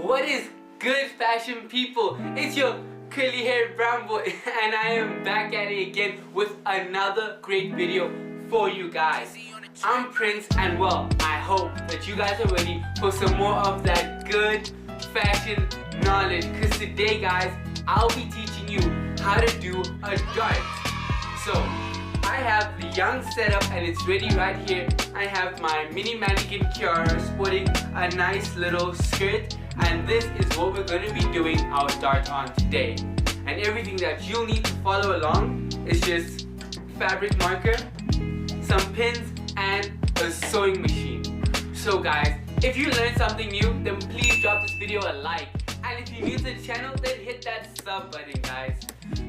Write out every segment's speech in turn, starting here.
What is good, fashion people? It's your curly haired brown boy and I am back at it again with another great video for you guys. I'm Prince and well, I hope that you guys are ready for some more of that good fashion knowledge, because today guys, I'll be teaching you how to do a dart. So I have the young setup and it's ready right here. I have my mini mannequin Kiara sporting a nice little skirt, and this is what we're going to be doing our dart on today. And everything that you'll need to follow along is just fabric marker, some pins, and a sewing machine. So guys, if you learned something new, then please drop this video a like. And if you're new to the channel, then hit that sub button guys.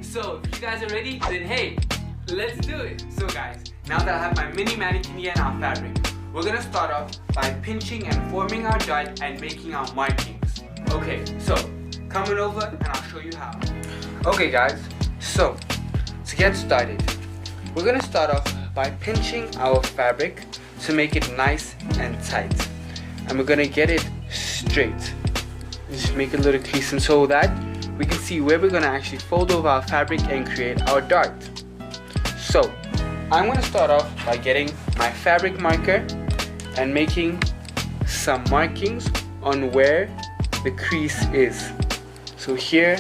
So if you guys are ready, then hey, let's do it. So guys, now that I have my mini mannequin here and our fabric, we're gonna start off by pinching and forming our dart and making our markings. Okay, so coming over and I'll show you how. Okay guys, so to get started, we're gonna start off by pinching our fabric to make it nice and tight. And we're gonna get it straight. Just make a little crease and so that we can see where we're gonna actually fold over our fabric and create our dart. So I'm going to start off by getting my fabric marker and making some markings on where the crease is. So here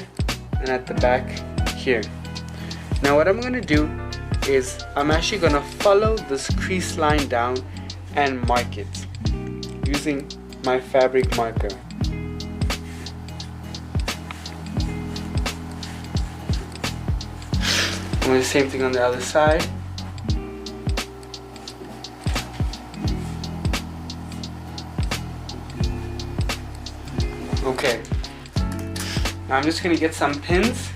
and at the back here. Now what I'm going to do is I'm actually going to follow this crease line down and mark it using my fabric marker. I'm going to do the same thing on the other side. Okay, now I'm just gonna get some pins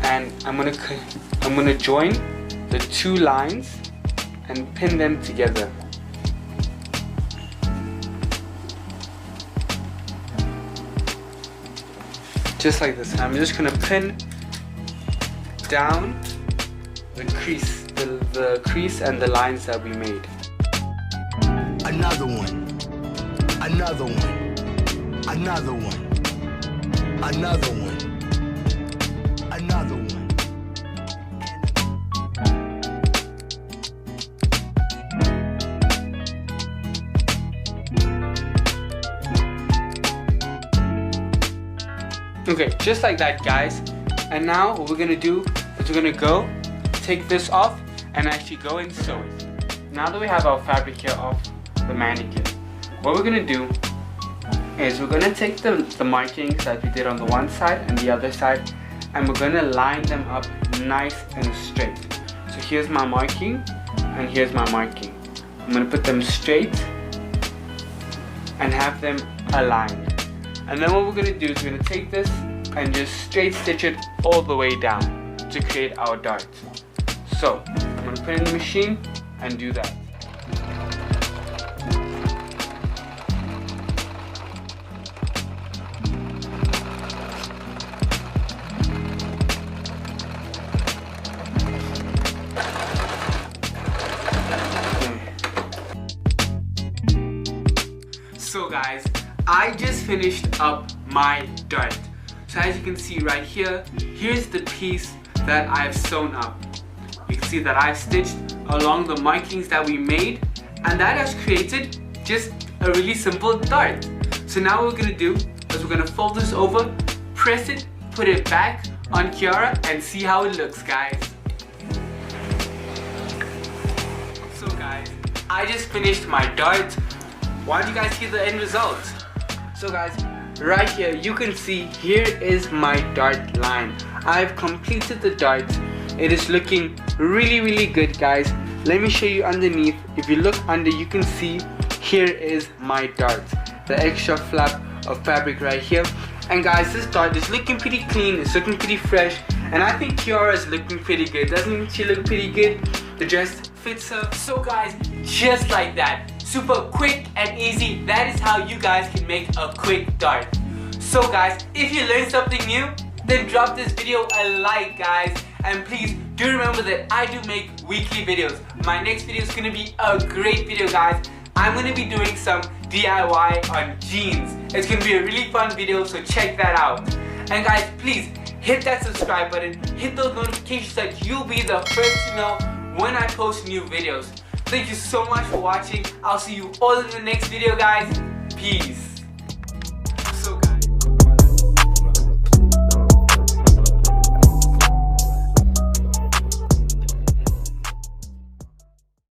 and I'm gonna join the two lines and pin them together. Just like this. I'm just gonna pin down the crease, the crease and the lines that we made. Another one. Another one. Another one, another one, another one. Okay, just like that guys. And now what we're gonna do is we're gonna go take this off and actually go and sew it. Now that we have our fabric here off the mannequin, what we're gonna do is we're going to take the markings that we did on the one side and the other side, and we're going to line them up nice and straight. So here's my marking and here's my marking. I'm going to put them straight and have them aligned. And then what we're going to do is we're going to take this and just straight stitch it all the way down to create our dart. So I'm going to put it in the machine and do that. So guys, I just finished up my dart. So as you can see right here, here's the piece that I've sewn up. You can see that I've stitched along the markings that we made, and that has created just a really simple dart. So now what we're gonna do is we're gonna fold this over, press it, put it back on Kiara, and see how it looks guys. So guys, I just finished my dart. Why don't you guys see the end result? So guys, right here you can see here is my dart line. I've completed the dart. It is looking really good guys. Let me show you underneath. If you look under, you can see here is my dart. The extra flap of fabric right here. And guys, this dart is looking pretty clean. It's looking pretty fresh. And I think Kiara is looking pretty good. Doesn't she look pretty good? The dress fits her. So guys, just like that. Super quick and easy. That is how you guys can make a quick dart. So guys, if you learned something new, then drop this video a like guys. And please do remember that I do make weekly videos. My next video is going to be a great video guys. I'm going to be doing some DIY on jeans. It's going to be a really fun video, so check that out. And guys, please hit that subscribe button, hit those notifications so that you'll be the first to know when I post new videos. Thank you so much for watching. I'll see you all in the next video, guys. Peace.